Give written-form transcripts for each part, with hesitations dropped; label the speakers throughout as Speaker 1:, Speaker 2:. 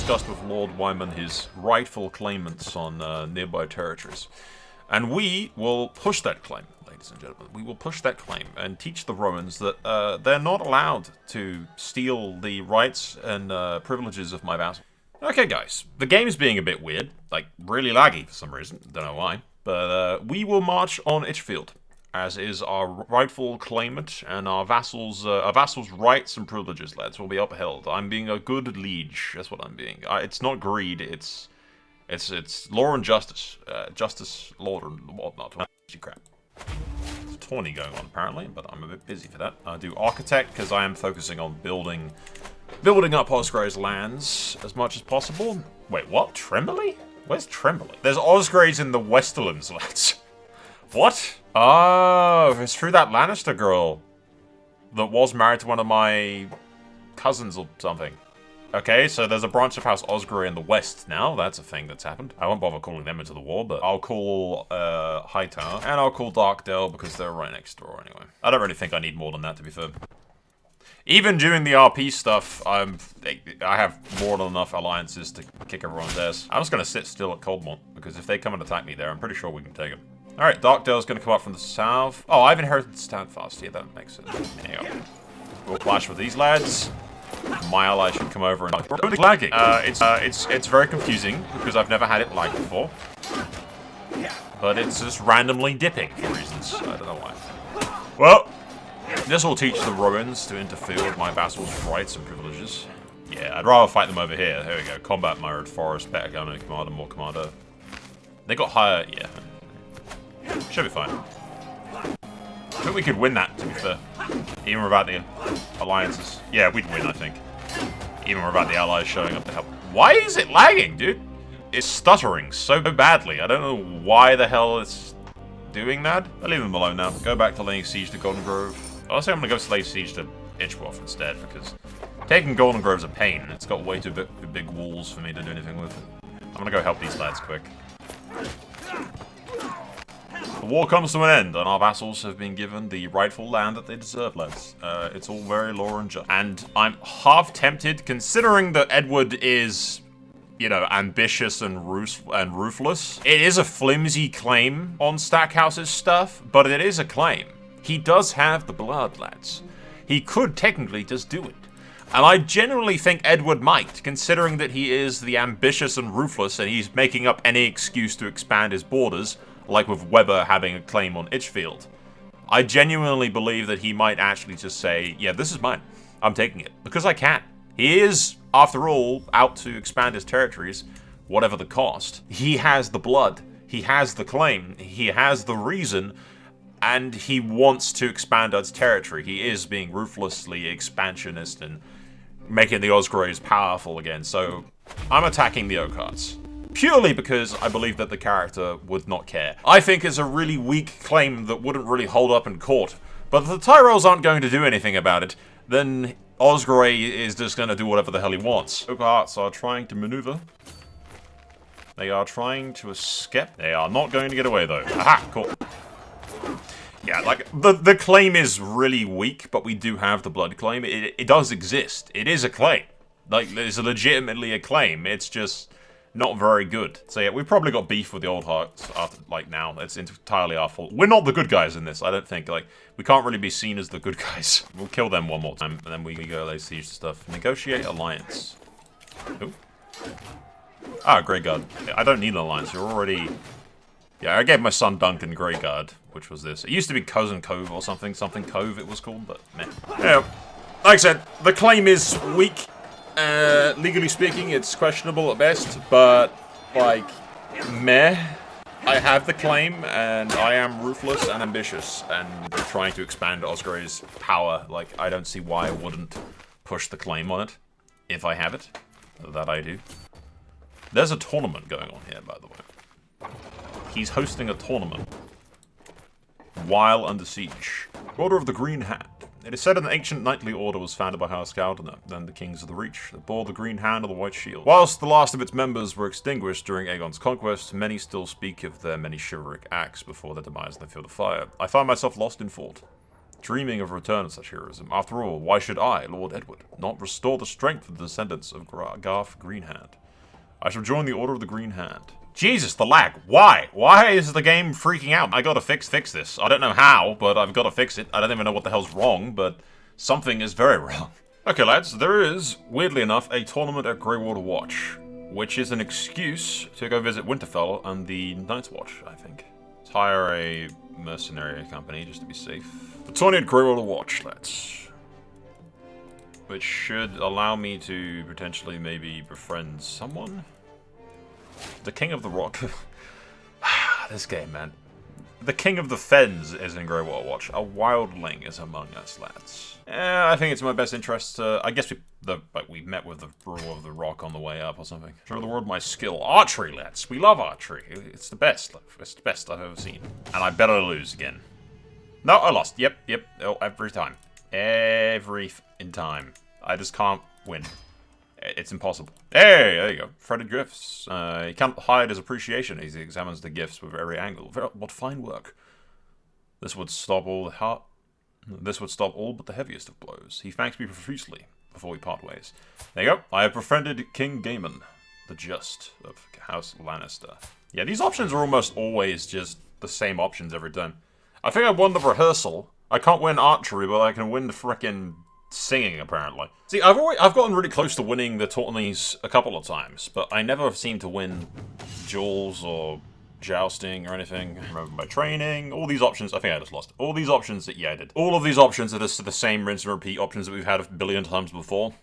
Speaker 1: discussed with Lord Wyman his rightful claimants on nearby territories. And we will push that claim, ladies and gentlemen. We will push that claim and teach the Romans that they're not allowed to steal the rights and privileges of my vassal. Okay, guys. The game's being a bit weird. Like, really laggy for some reason. Don't know why. But we will march on Itchfield, as is our rightful claimant, and our vassals' rights and privileges, lads, will be upheld. I'm being a good liege. That's what I'm being. It's not greed. It's law and justice. Justice, law, and whatnot. Crap. There's a tourney going on apparently, but I'm a bit busy for that. I do architect because I am focusing on building up Osgrey's lands as much as possible. Wait, what? Trembley? Where's Trembley? There's Osgrey's in the Westerlands, lads. What? Oh, it's through that Lannister girl that was married to one of my cousins or something. Okay, so there's a branch of House Osgrey in the west now. That's a thing that's happened. I won't bother calling them into the war, but I'll call Hightower, and I'll call Darkdale because they're right next door anyway. I don't really think I need more than that, to be fair. Even doing the RP stuff, I have more than enough alliances to kick everyone's ass. I'm just going to sit still at Coldmont, because if they come and attack me there, I'm pretty sure we can take them. Alright, Darkdale's going to come up from the south. Oh, I've inherited Standfast. Yeah, that makes sense. There you go. We'll clash with these lads. My ally should come over and... It's lagging. It's very confusing, because I've never had it lag before. But it's just randomly dipping for reasons. I don't know why. Well, this will teach the Romans to interfere with my vassals' rights and privileges. Yeah, I'd rather fight them over here. There we go. Combat mode, forest, better gunner, commander, more commander. They got higher... Yeah. Should be fine. I think we could win that, to be fair. Even without the alliances. Yeah, we'd win, I think. Even without the allies showing up to help. Why is it lagging, dude? It's stuttering so badly. I don't know why the hell it's doing that. I'll leave them alone now. Go back to laying siege to Golden Grove. Honestly, I'm going to go lay siege to Itchworth instead, because taking Golden Grove's a pain. It's got way too big walls for me to do anything with. I'm going to go help these lads quick. The war comes to an end, and our vassals have been given the rightful land that they deserve, lads. It's all very law and just. And I'm half tempted, considering that Edward is, you know, ambitious and ruthless. It is a flimsy claim on Stackhouse's stuff, but it is a claim. He does have the blood, lads. He could technically just do it. And I genuinely think Edward might, considering that he is the ambitious and ruthless, and he's making up any excuse to expand his borders, like with Weber having a claim on Itchfield. I genuinely believe that he might actually just say, yeah, this is mine. I'm taking it. Because I can. He is, after all, out to expand his territories, whatever the cost. He has the blood. He has the claim. He has the reason. And he wants to expand his territory. He is being ruthlessly expansionist and making the Osgreys powerful again. So I'm attacking the Oakhearts. Purely because I believe that the character would not care. I think it's a really weak claim that wouldn't really hold up in court. But if the Tyrells aren't going to do anything about it, then Osgrey is just going to do whatever the hell he wants. Oakhearts are trying to maneuver. They are trying to escape. They are not going to get away though. Aha, cool. Yeah, like, the claim is really weak, but we do have the blood claim. It does exist. It is a claim. Like, it's legitimately a claim. It's just not very good. So yeah, we've probably got beef with the Old Hearts after, like, now. It's entirely our fault. We're not the good guys in this, I don't think. Like, we can't really be seen as the good guys. We'll kill them one more time, and then we go lay siege to stuff. Negotiate alliance. Ooh. Ah, Greyguard. I don't need an alliance. You're already... Yeah, I gave my son Duncan Greyguard, which was this. It used to be Cousin Cove or something Cove it was called, but meh. Yeah, like I said, the claim is weak. Legally speaking, it's questionable at best, but, like, meh. I have the claim, and I am ruthless and ambitious, and trying to expand Osgrey's power. Like, I don't see why I wouldn't push the claim on it, if I have it. That I do. There's a tournament going on here, by the way. He's hosting a tournament while under siege. Order of the Green Hand. It is said an ancient knightly order was founded by House Caldner, then the Kings of the Reach, that bore the green hand on the white shield. Whilst the last of its members were extinguished during Aegon's conquest, many still speak of their many chivalric acts before their demise in the field of fire. I find myself lost in thought, dreaming of a return of such heroism. After all, why should I, Lord Edward, not restore the strength of the descendants of Garth Greenhand? I shall join the Order of the Green Hand. Jesus, the lag. Why? Why is the game freaking out? I gotta fix this. I don't know how, but I've gotta fix it. I don't even know what the hell's wrong, but something is very wrong. Okay, lads, there is, weirdly enough, a tournament at Greywater Watch, which is an excuse to go visit Winterfell and the Night's Watch, I think. Let's hire a mercenary company just to be safe. The Tourney at Greywater Watch, lads. Which should allow me to potentially maybe befriend someone. The King of the Rock. This game, man. The King of the Fens is in Greywater Watch. A wildling is among us, lads. I think it's in my best interest. I guess we met with the ruler of the rock on the way up or something. Show the world my skill. Archery, lads. We love archery. It's the best. It's the best I've ever seen. And I better lose again. No, I lost. Yep. Oh, every time. Every time. I just can't win. It's impossible. Hey, there you go. Fretted gifts. He can't hide his appreciation as he examines the gifts with every angle. What fine work. This would stop all but the heaviest of blows. He thanks me profusely before we part ways. There you go. I have befriended King Daemon, the Just of House Lannister. Yeah, these options are almost always just the same options every time. I think I won the rehearsal. I can't win archery, but I can win the frickin' singing, apparently. See, I've gotten really close to winning the tourneys a couple of times, but I never seem to win duels or jousting or anything. Remember my training, all these options. I think I just lost. All these options that, yeah, I did. All of these options are just the same rinse and repeat options that we've had a billion times before.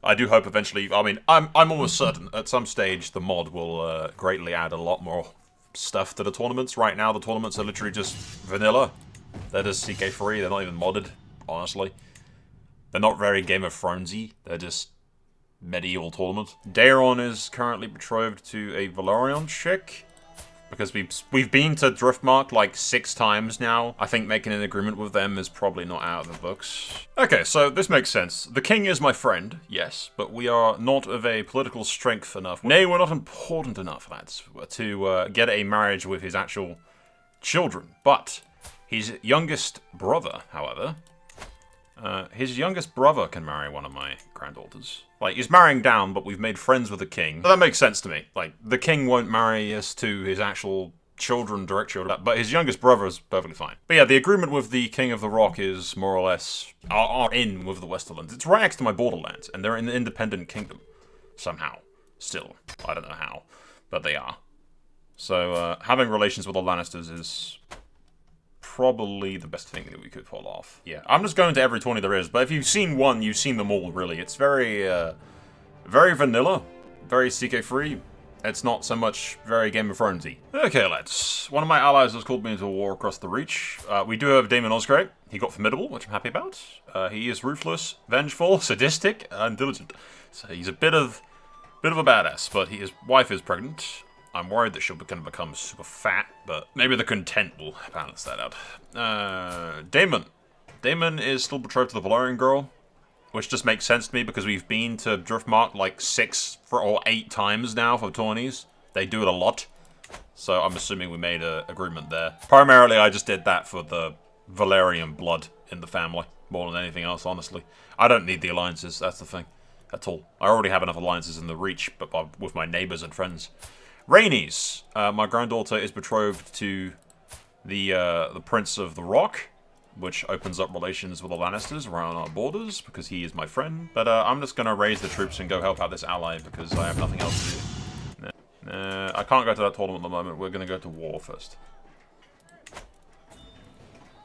Speaker 1: I do hope eventually, I mean, I'm almost certain at some stage the mod will greatly add a lot more stuff to the tournaments. Right now, the tournaments are literally just vanilla. They're just CK3, they're not even modded, honestly. They're not very Game of Thronesy. They're just medieval tournaments. Daemon is currently betrothed to a Valerian chick. Because we've been to Driftmark like 6 times now. I think making an agreement with them is probably not out of the books. Okay, so this makes sense. The king is my friend, yes, but we are not of a political strength enough. Nay, we're not important enough, lads, to get a marriage with his actual children. But his youngest brother, however... his youngest brother can marry one of my granddaughters. Like, he's marrying down, but we've made friends with the king. So that makes sense to me. Like, the king won't marry us to his actual children, direct children, but his youngest brother is perfectly fine. But yeah, the agreement with the King of the Rock is more or less are in with the Westerlands. It's right next to my borderlands, and they're in the independent kingdom. Somehow. Still. I don't know how. But they are. So, having relations with the Lannisters is... probably the best thing that we could pull off. Yeah, I'm just going to every tourney there is, but if you've seen one, you've seen them all, really. It's very, very vanilla, very CK-free. It's not so much very Game of Thronesy. Okay, lads. One of my allies has called me into a war across the Reach. We do have Daemon Osgrey. He got formidable, which I'm happy about. He is ruthless, vengeful, sadistic, and diligent. So he's a bit of a badass, but his wife is pregnant. I'm worried that she'll become super fat, but maybe the content will balance that out. Daemon. Daemon is still betrothed to the Valerian girl, which just makes sense to me because we've been to Driftmark like 6 or 8 times now for tourneys. They do it a lot, so I'm assuming we made an agreement there. Primarily, I just did that for the Valerian blood in the family, more than anything else, honestly. I don't need the alliances, that's the thing, at all. I already have enough alliances in the Reach, but with my neighbours and friends. Rhaenys, my granddaughter is betrothed to the Prince of the Rock, which opens up relations with the Lannisters around our borders, because he is my friend. But I'm just going to raise the troops and go help out this ally, because I have nothing else to do. I can't go to that tournament at the moment. We're going to go to war first.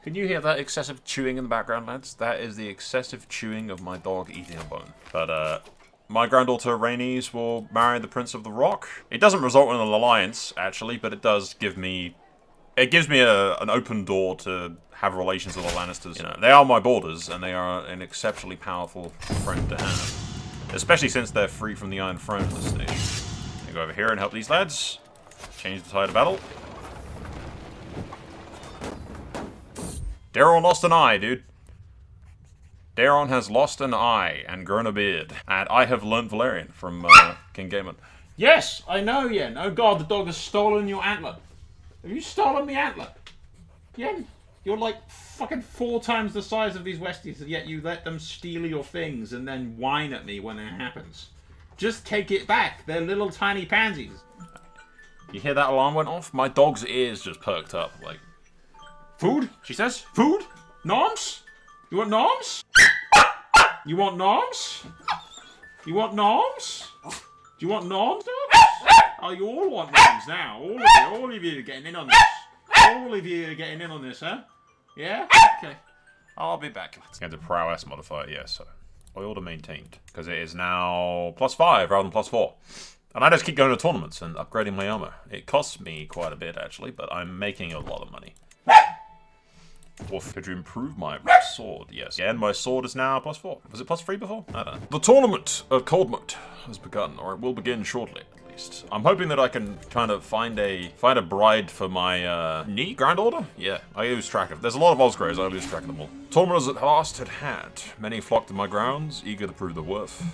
Speaker 1: Can you hear that excessive chewing in the background, lads? That is the excessive chewing of my dog eating a bone. But, my granddaughter Rhaenys will marry the Prince of the Rock. It doesn't result in an alliance, actually, but it does give me... It gives me an open door to have relations with the Lannisters. You know, they are my borders, and they are an exceptionally powerful friend to have. Especially since they're free from the Iron Throne at this stage. I go over here and help these lads. Change the tide of battle. Daemon lost an eye, dude. Daemon has lost an eye and grown a beard. And I have learned Valerian from King Daemon. Yes, I know, Yen. Oh god, the dog has stolen your antler. Have you stolen the antler? Yen, you're like fucking 4 times the size of these Westies, and yet you let them steal your things and then whine at me when it happens. Just take it back. They're little tiny pansies. You hear that alarm went off? My dog's ears just perked up. Like, food? She says. Food? Noms? You want noms? You want noms? You want noms? Do you want noms? Oh, you all want noms now. All of you are getting in on this. All of you are getting in on this, huh? Yeah? Okay. I'll be back. Let's get the prowess modifier, yes. So, order maintained. Because it is now +5 rather than +4. And I just keep going to tournaments and upgrading my armor. It costs me quite a bit, actually, but I'm making a lot of money. Oof. Could you improve my sword? Yes. Again, my sword is now +4. Was it +3 before? I don't know. The tournament of Cold Mode has begun, or it will begin shortly, at least. I'm hoping that I can kind of find a bride for my granddaughter? Yeah, I lose track of. There's a lot of Osgreys, I lose track of them all. Tournament is at last at hand. Many flock to my grounds, eager to prove their worth.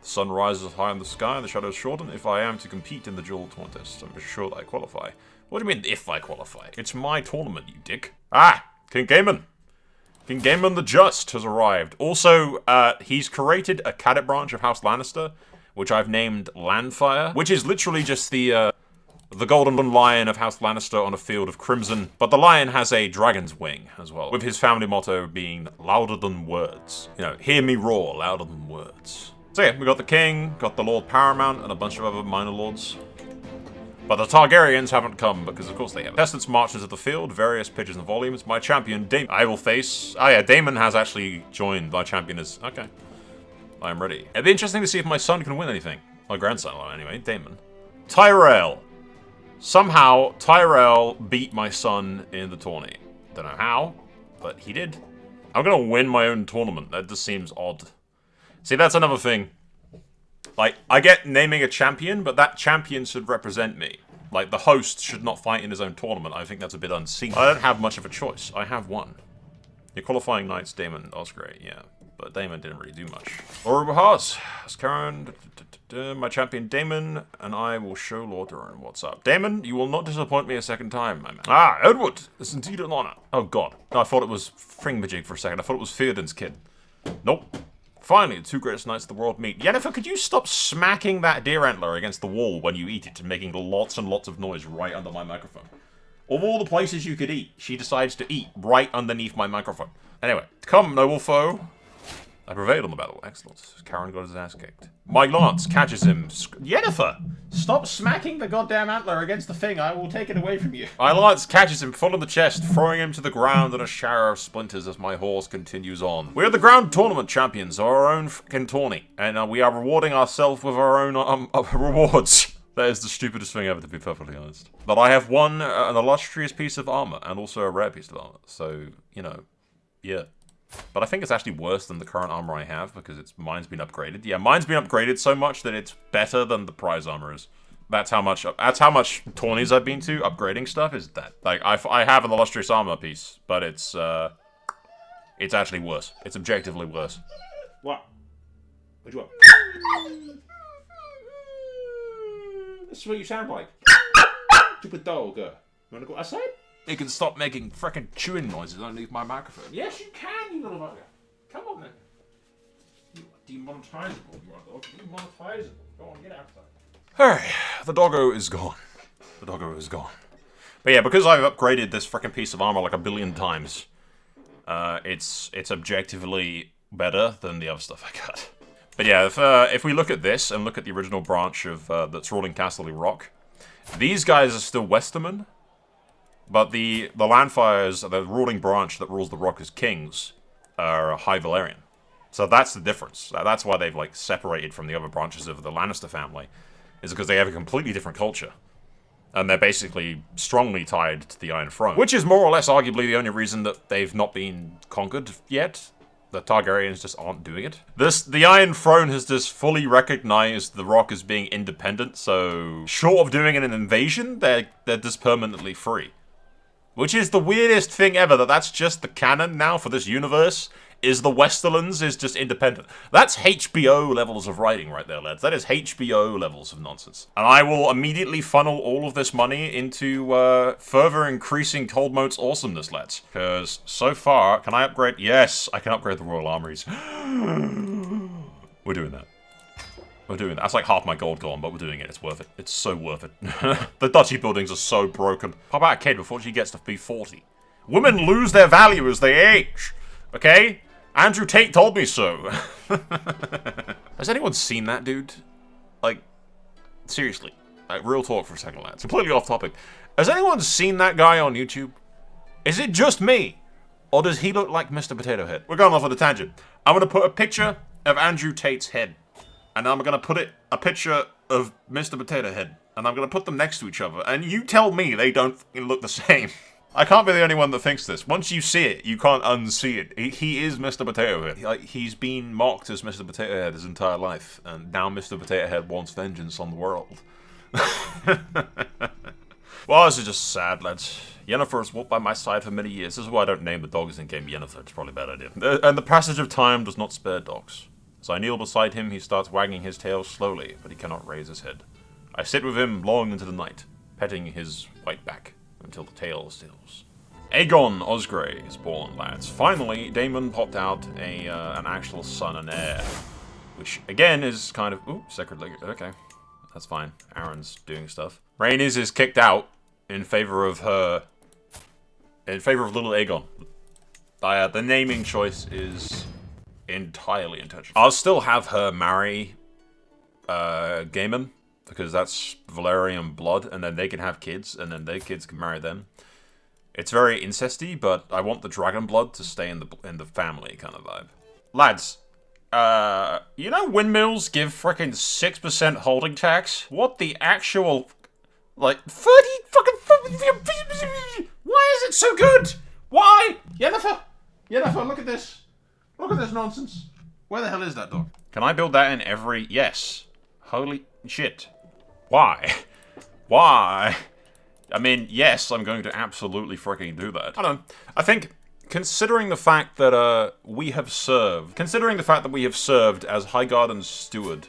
Speaker 1: The sun rises high in the sky, the shadows shorten. If I am to compete in the duel contest, I'm sure that I qualify. What do you mean, if I qualify? It's my tournament, you dick. Ah! King Gaiman! King Gaiman the Just has arrived. Also, he's created a cadet branch of House Lannister, which I've named Landfire, which is literally just the golden lion of House Lannister on a field of crimson. But the lion has a dragon's wing as well, with his family motto being louder than words. You know, hear me roar, louder than words. So yeah, we got the king, got the Lord Paramount, and a bunch of other minor lords. But the Targaryens haven't come, because of course they haven't. Contestants march into the field, various pitches and volumes. My champion, Daemon. I will face... Oh yeah, Daemon has actually joined. My champion is... Okay. I am ready. It'd be interesting to see if my son can win anything. My grandson, anyway, Daemon. Tyrell. Somehow, Tyrell beat my son in the tourney. Don't know how, but he did. I'm gonna win my own tournament. That just seems odd. See, that's another thing. Like, I get naming a champion, but that champion should represent me. Like, the host should not fight in his own tournament. I think that's a bit unseemly. I don't have much of a choice. I have one. Your qualifying knights, Daemon and Osgrey, yeah. But Daemon didn't really do much. Laura Bahas, Karen, my champion Daemon, and I will show Lord Duran what's up. Daemon, you will not disappoint me a second time, my man. Ah, Edward, it's indeed an honor. Oh god. No, I thought it was Fringamajig for a second. I thought it was Theoden's kid. Nope. Finally, the two greatest knights of the world meet. Yennefer, could you stop smacking that deer antler against the wall when you eat it and making lots and lots of noise right under my microphone? Of all the places you could eat, she decides to eat right underneath my microphone. Anyway, come, noble foe. I prevailed on the battle. Excellent. Karen got his ass kicked. My lance catches him. Yennefer! Stop smacking the goddamn antler against the thing. I will take it away from you. My lance catches him full in the chest, throwing him to the ground in a shower of splinters as my horse continues on. We are the ground tournament champions of our own fucking tourney, and we are rewarding ourselves with our own rewards. That is the stupidest thing ever, to be perfectly honest. But I have won an illustrious piece of armor, and also a rare piece of armor. So, you know, yeah. But I think it's actually worse than the current armor I have, because mine's been upgraded. Yeah, mine's been upgraded so much that it's better than the prize armor is. That's how much tourneys I've been to, upgrading stuff, is that. Like, I have an illustrious armor piece, but it's actually worse. It's objectively worse. What? What do you want? This is what you sound like. Stupid dog. You wanna go outside? You can stop making frickin' chewing noises underneath my microphone. Yes, you can, you little bugger. Come on, then. You demonetizable, you are, dog. Demonetizable. Go on, get outside. Alright, the doggo is gone. The doggo is gone. But yeah, because I've upgraded this frickin' piece of armor like a billion times, it's objectively better than the other stuff I got. But yeah, if we look at this and look at the original branch of that's ruling Castle Rock, these guys are still Westermen. But the Landfires, the ruling branch that rules the Rock as kings, are High Valyrian. So that's the difference. That's why they've, like, separated from the other branches of the Lannister family, is because they have a completely different culture. And they're basically strongly tied to the Iron Throne. Which is more or less arguably the only reason that they've not been conquered yet. The Targaryens just aren't doing it. The Iron Throne has just fully recognized the Rock as being independent, so short of doing an invasion, they're just permanently free. Which is the weirdest thing ever, that's just the canon now for this universe, is the Westerlands is just independent. That's HBO levels of writing right there, lads. That is HBO levels of nonsense. And I will immediately funnel all of this money into further increasing Cold Mode's awesomeness, lads. Because so far, can I upgrade? Yes, I can upgrade the Royal Armories. We're doing that. We're doing that. That's like half my gold gone, but we're doing it. It's worth it. It's so worth it. The Dutchy buildings are so broken. How about a kid before she gets to be 40? Women lose their value as they age. Okay? Andrew Tate told me so. Has anyone seen that dude? Like, seriously. Like, real talk for a second, lads. Completely off topic. Has anyone seen that guy on YouTube? Is it just me? Or does he look like Mr. Potato Head? We're going off on a tangent. I'm going to put a picture of Andrew Tate's head. And I'm going to put a picture of Mr. Potato Head. And I'm going to put them next to each other. And you tell me they don't look the same. I can't be the only one that thinks this. Once you see it, you can't unsee it. He is Mr. Potato Head. He's been mocked as Mr. Potato Head his entire life. And now Mr. Potato Head wants vengeance on the world. Well, this is just sad, lads. Yennefer has walked by my side for many years. This is why I don't name the dogs in game Yennefer. It's probably a bad idea. And the passage of time does not spare dogs. As I kneel beside him, he starts wagging his tail slowly, but he cannot raise his head. I sit with him long into the night, petting his white back until the tail stills. Aegon Osgrey is born, lads. Finally, Daemon popped out an actual son and heir, which again is kind of sacred legacy. Okay, that's fine. Aaron's doing stuff. Rhaenys is kicked out in favor of little Aegon. The naming choice is entirely intentional. I'll still have her marry Daemon, because that's Valyrian blood, and then they can have kids, and then their kids can marry them. It's very incesty, but I want the dragon blood to stay in the family kind of vibe. Lads, you know windmills give frickin' 6% holding tax? What the actual, like, 30 fucking... Why is it so good? Why? Yennefer, look at this. Look at this nonsense. Where the hell is that dog? Can I build that in every... Yes. Holy shit. Why? Why? I mean, yes, I'm going to absolutely freaking do that. I don't know. I think, considering the fact that we have served as Highgarden's steward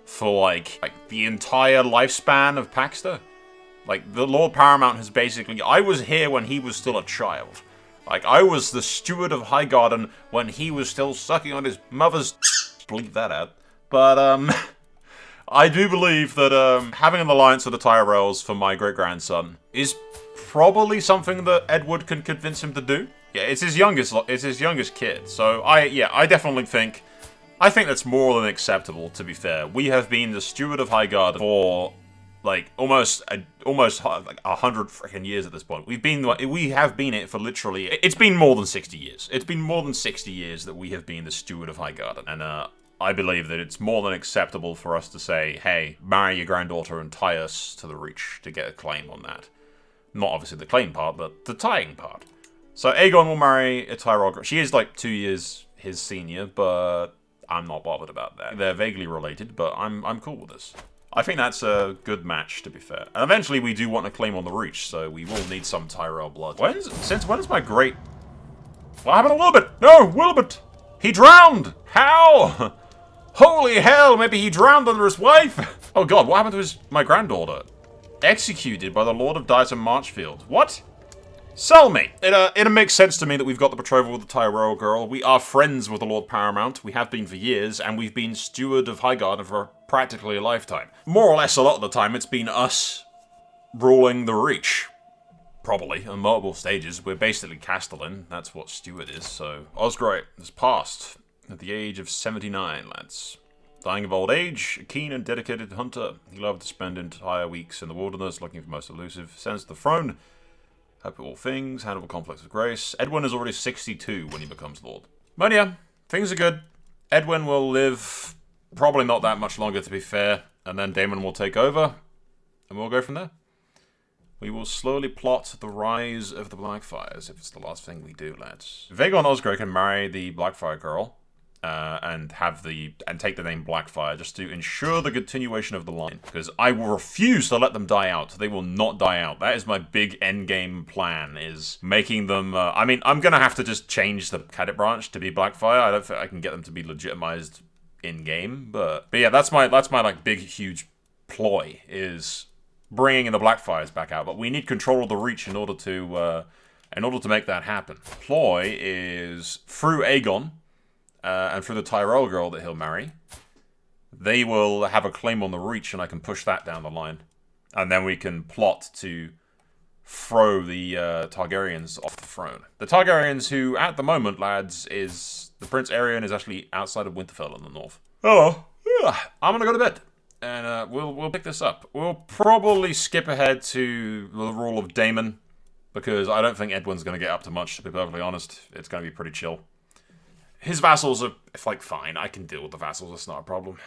Speaker 1: for like the entire lifespan of Paxter, like the Lord Paramount has basically, I was here when he was still a child. Like, I was the steward of Highgarden when he was still sucking on his mother's... Bleep that out. But, I do believe that, having an alliance with the Tyrells for my great-grandson is probably something that Edward can convince him to do. Yeah, it's his youngest kid, so I definitely think... I think that's more than acceptable, to be fair. We have been the steward of Highgarden for... like almost like 100 freaking years at this point. We have been it for literally. It's been more than 60 years. It's been more than 60 years that we have been the steward of Highgarden, and I believe that it's more than acceptable for us to say, "Hey, marry your granddaughter and tie us to the Reach to get a claim on that." Not obviously the claim part, but the tying part. So Aegon will marry a Tyrell girl. She is like 2 years his senior, but I'm not bothered about that. They're vaguely related, but I'm cool with this. I think that's a good match, to be fair. And eventually we do want a claim on the Reach, so we will need some Tyrell blood. Since when is my great... What happened to Wilbert? No, Wilbert! He drowned! How? Holy hell, maybe he drowned under his wife! Oh god, what happened to my granddaughter? Executed by the Lord of Dyson Marchfield. What? Sell me! It makes sense to me that we've got the betrothal with the Tyrell girl. We are friends with the Lord Paramount. We have been for years, and we've been steward of Highgarden for practically a lifetime. More or less a lot of the time, it's been us ruling the Reach. Probably, on multiple stages. We're basically Castellan. That's what steward is, so... Osgrey has passed at the age of 79, lads. Dying of old age, a keen and dedicated hunter. He loved to spend entire weeks in the wilderness looking for most elusive. Sends to the throne. Happy all things, handle conflicts with grace. Edwyn is already 62 when he becomes Lord. But yeah, things are good. Edwyn will live probably not that much longer, to be fair. And then Daemon will take over. And we'll go from there. We will slowly plot the rise of the Blackfyres, if it's the last thing we do, lads. Aegon Osgrey can marry the Blackfyre girl. And take the name Blackfyre just to ensure the continuation of the line, because I will refuse to let them die out. They will not die out. That is my big endgame plan, is making them. I mean, I'm gonna have to just change the cadet branch to be Blackfyre. I don't think I can get them to be legitimized in game, but yeah, that's my like big huge ploy, is bringing the Blackfyres back out. But we need control of the Reach in order to make that happen. Ploy is through Aegon. And through the Tyrell girl that he'll marry, they will have a claim on the Reach, and I can push that down the line. And then we can plot to throw the Targaryens off the throne. The Targaryens, who, at the moment, lads, is... The Prince Aerion is actually outside of Winterfell in the north. Oh, I'm gonna go to bed. And we'll pick this up. We'll probably skip ahead to the rule of Daemon, because I don't think Edwyn's gonna get up to much, to be perfectly honest. It's gonna be pretty chill. His vassals are, like, fine. I can deal with the vassals, it's not a problem.